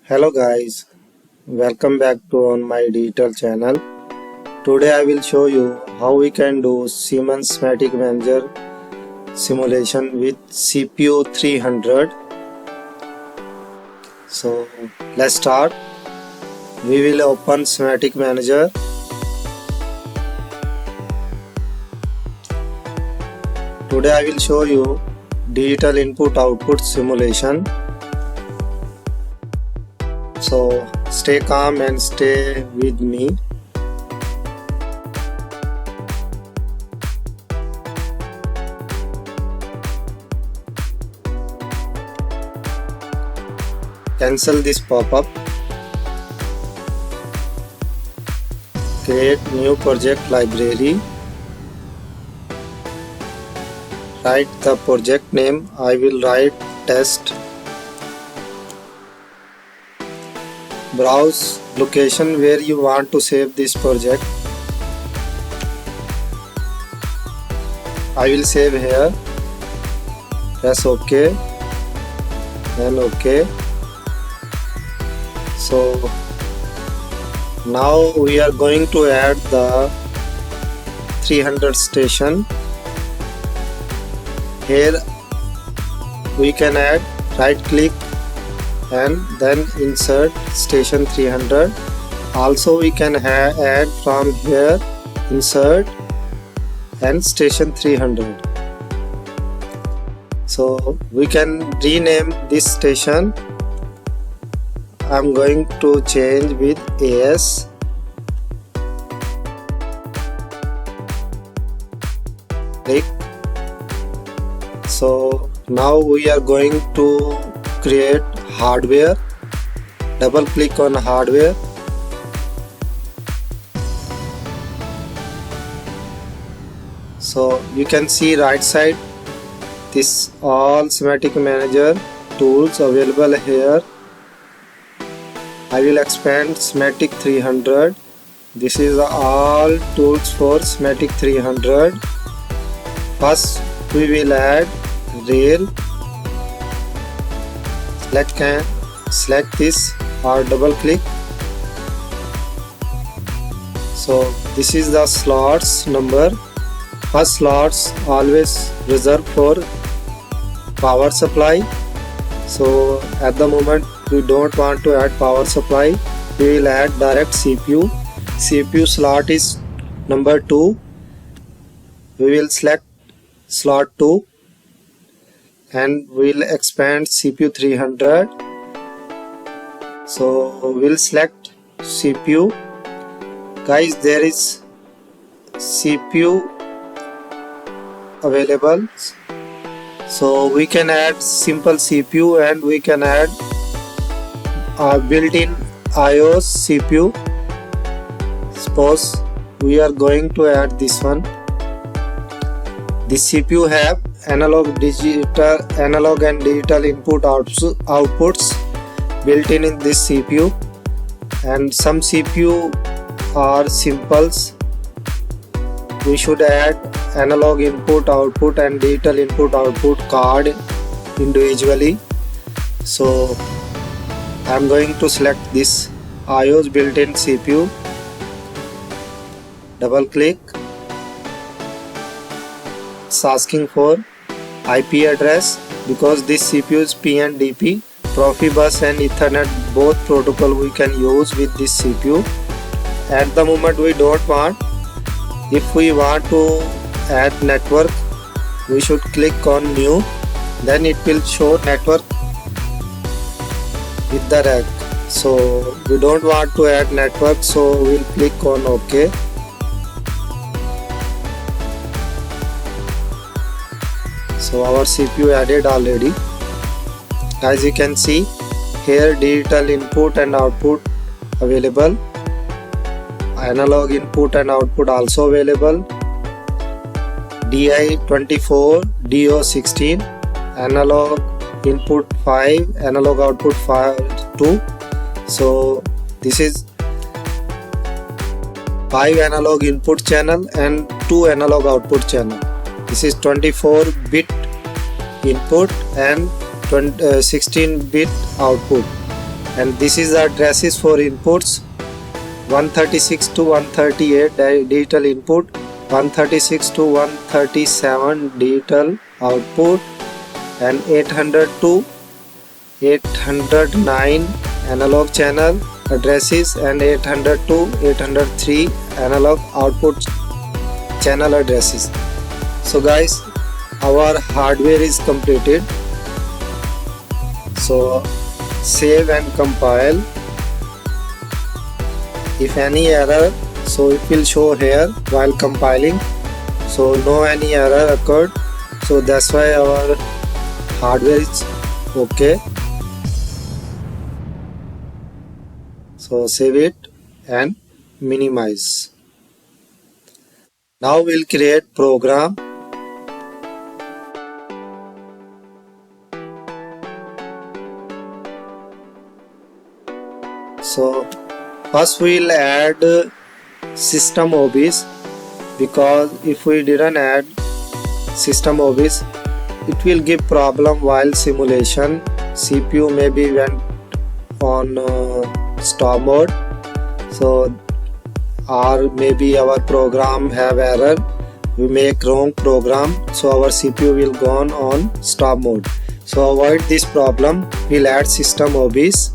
Hello guys, welcome back to on my digital channel. Today I will show you how we can do Siemens Simatic Manager simulation with CPU 300. So let's start. We will open Simatic Manager. Today I will show you digital input output simulation. So stay calm and stay with me. Cancel this pop-up. Create new project library. Write the project name. I will write test. Browse location where you want to save this project. I will save here. Press OK. Then OK. So now we are going to add the 300 station. Here we can add, right click and then insert station 300. Also we can add from here insert and station 300. So we can rename this station. I'm going to change with AS. Click. So now we are going to create hardware. Double click on hardware. So you can see right side this all Simatic Manager tools available here. I will expand Simatic 300. This is all tools for Simatic 300. First we will add rail. Select this or double click. So this is the slots number. First slots always reserved for power supply. So at the moment we don't want to add power supply. We will add direct CPU. CPU slot is number 2. We will select slot 2 and we'll expand CPU 300. So we'll select CPU. Guys, there is CPU available. So we can add simple CPU and we can add built-in IOS CPU. Suppose we are going to add this one. This CPU have analog and digital input outputs built in this CPU, and some CPU are simples. We should add analog input output and digital input output card individually. So I am going to select this IOS built-in CPU. Double click. It's asking for IP address because this CPU is PNDP, Profibus and Ethernet, both protocol we can use with this CPU. At the moment we don't want. If we want to add network, we should click on new, then it will show network with the rack. So we don't want to add network, so we'll click on OK. So our CPU added already. As you can see here, digital input and output available, analog input and output also available, DI24, DO16, analog input 5, analog output 2. So this is 5 analog input channel and 2 analog output channel. This is 24-bit input and 16-bit output. and this is the addresses for inputs: 136 to 138 digital input, 136 to 137 digital output, and 800 to 809 analog channel addresses, and 800 to 803 analog output channel addresses. So guys, our hardware is completed. So save and compile. If any error, so it will show here while compiling. So no any error occurred, so that's why our hardware is okay. So save it and minimize. Now we'll create program. So first we'll add system OBs, because if we didn't add system OBs, it will give problem while simulation. CPU maybe went on stop mode, so or maybe our program have error, we make wrong program, so our CPU will go on stop mode. So avoid this problem, we'll add system OBs.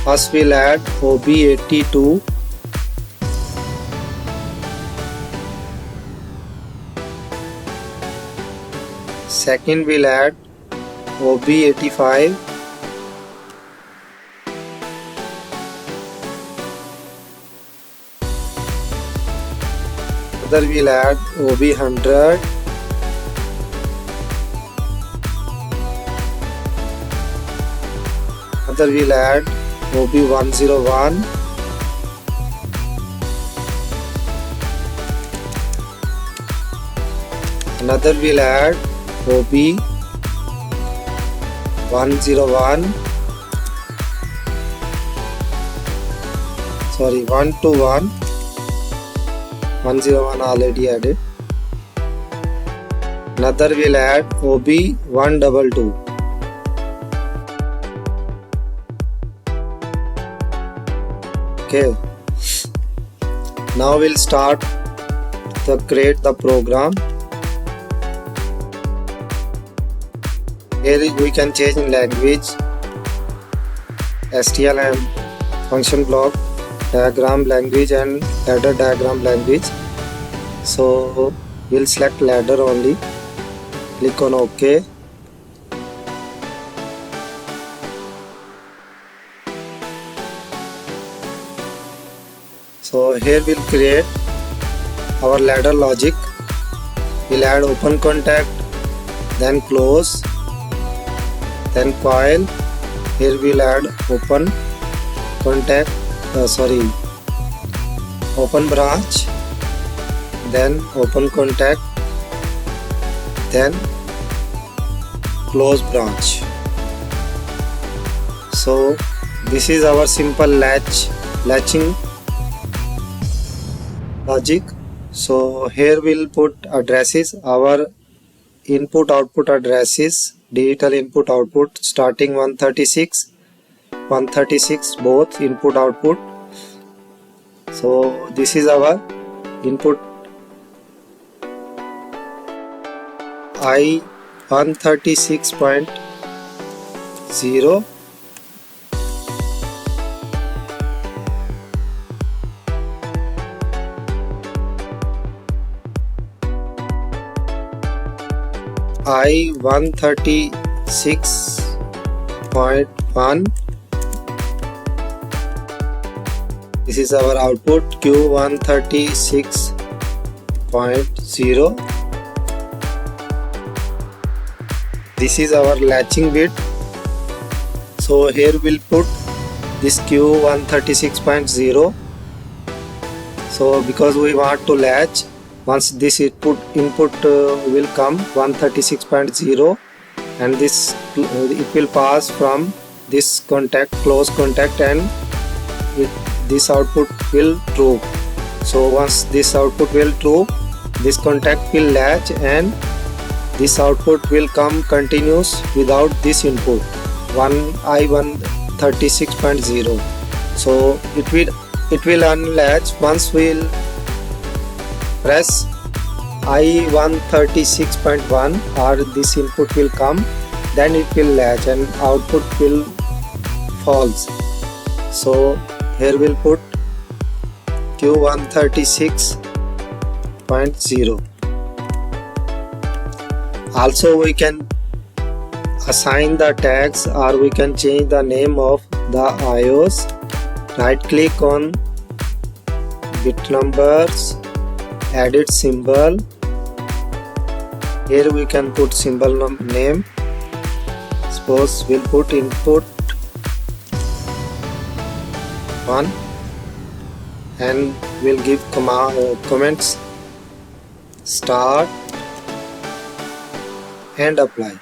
First we'll add OB82. Second we'll add OB85. Other we'll add OB100. Other we'll add OB101. Another we'll add OB101. Sorry, 121. 101 already added. Another we'll add OB122. Okay, now we'll start to create the program. Here we can change in language, STL function block, diagram language, and ladder diagram language. So we'll select ladder only, click on OK. So here we'll create our ladder logic. We'll add open contact, then close, then coil. Here we'll add open contact, open branch, then open contact, then close branch. So this is our simple latching logic. So here we'll put addresses, our input output addresses, digital input output starting 136 both input output. So this is our input I136.0, I136.1. This is our output Q136.0. This is our latching bit. So here we'll put this Q136.0. So because we want to latch, once this input will come 136.0, and this it will pass from this contact, close contact, and this output will true. So once this output will true, this contact will latch and this output will come continuous without this input I136.0. so it will unlatch once we'll press I136.1 or this input will come, then it will latch and output will false. So here we'll put Q136.0. Also we can assign the tags or we can change the name of the IOs. Right click on bit numbers, edit symbol. Here we can put symbol name. Suppose we'll put input 1 and we'll give comments start and apply.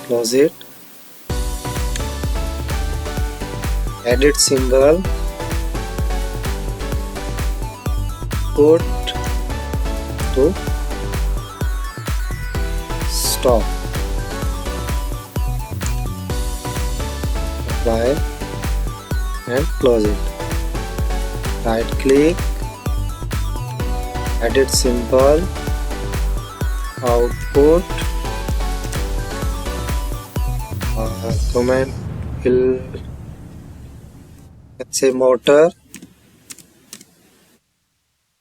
Close it. Edit symbol. Put to stop. Apply and close it. Right click, edit symbol, output, comment will say motor,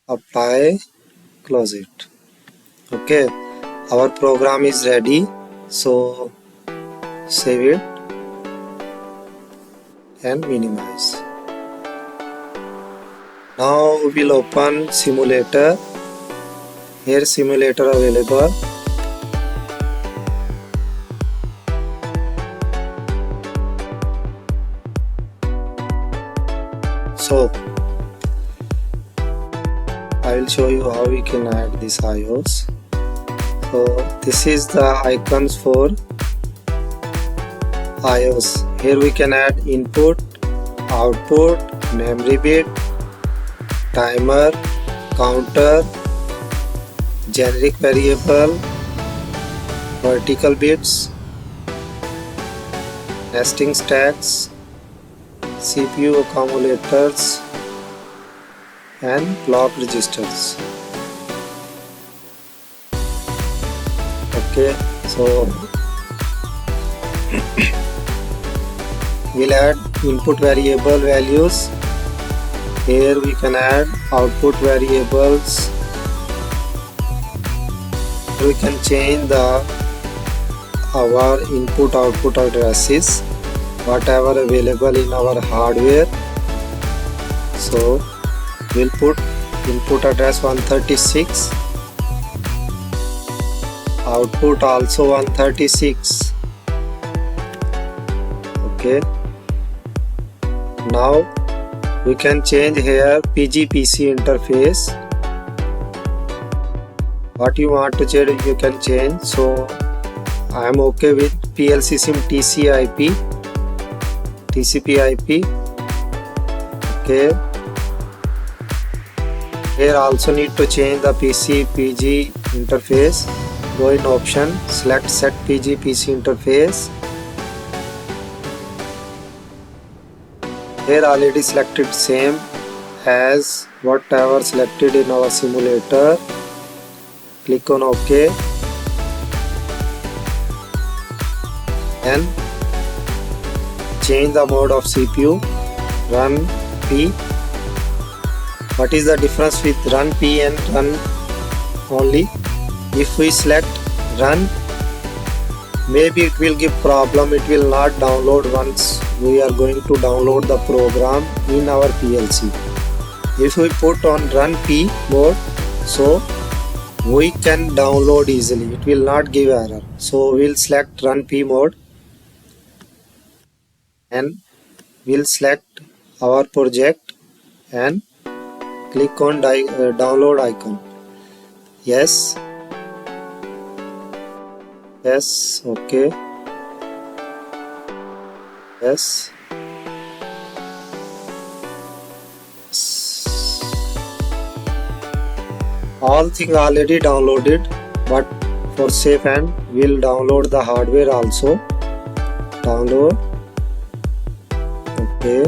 apply, close it. Okay, our program is ready, so save it and minimize. Now we will open simulator. Here simulator available. So I will show you how we can add these IOs. So this is the icons for IOs. Here we can add input, output, memory bit, timer, counter, generic variable, vertical bits, nesting stacks, CPU accumulators and clock registers. Okay, so we'll add input variable values. Here we can add output variables. We can change our input output addresses whatever available in our hardware. So we'll put input address 136, output also 136. Okay, now we can change here PG-PC interface. What you want to change you can change. So I am okay with PLCSIM TCP/IP. Okay, here also need to change the PC-PG interface. Go in option, select set PG-PC interface. Here already selected same as whatever selected in our simulator. Click on OK and change the mode of CPU. Run P. What is the difference with run P and run only? If we select run, maybe it will give problem. It will not download once we are going to download the program in our PLC. If we put on run P mode, so we can download easily. It will not give error. So we'll select run P mode and we'll select our project and click on download icon. Yes, okay, yes, all thing already downloaded, but for safe and we'll download the hardware also. Download. Okay.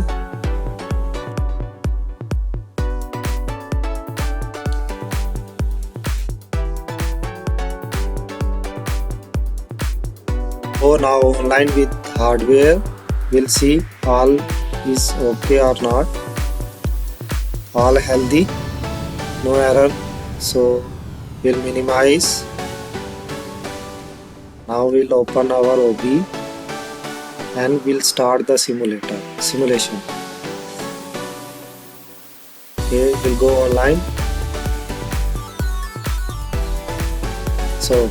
So now online with hardware, we'll see all is okay or not. All healthy, no error. So we'll minimize. Now we'll open our OB and we'll start the simulation. Okay, we'll go online. So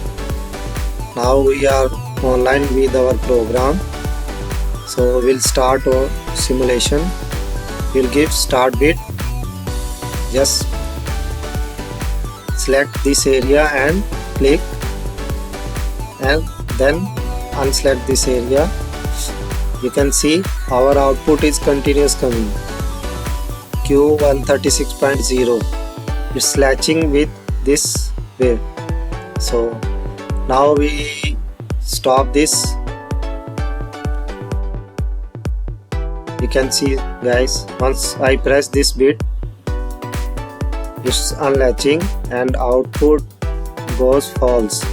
now we are online with our program. So we'll start our simulation. We'll give start bit. Just select this area and click, and then unselect this area. You can see our output is continuous coming, Q136.0. it's latching with this way. So now we stop this. You can see guys, once I press this bit, it's unlatching and output goes false.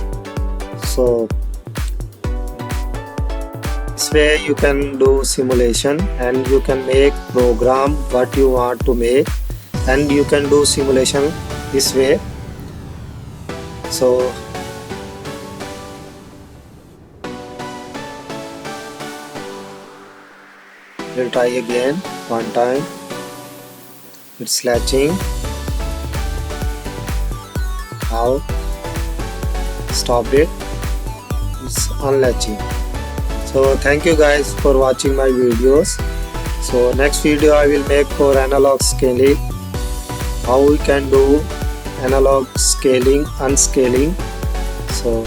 So this way you can do simulation and you can make program what you want to make, and you can do simulation this way. So we'll try again one time. It's latching. Now stop it. It's unlatching. So thank you guys for watching my videos. So next video I will make for analog scaling, how we can do analog scaling, unscaling. So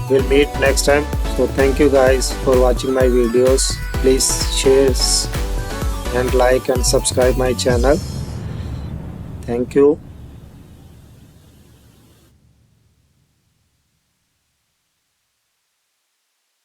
we'll meet next time. So thank you guys for watching my videos. Please share and like and subscribe my channel. Thank you.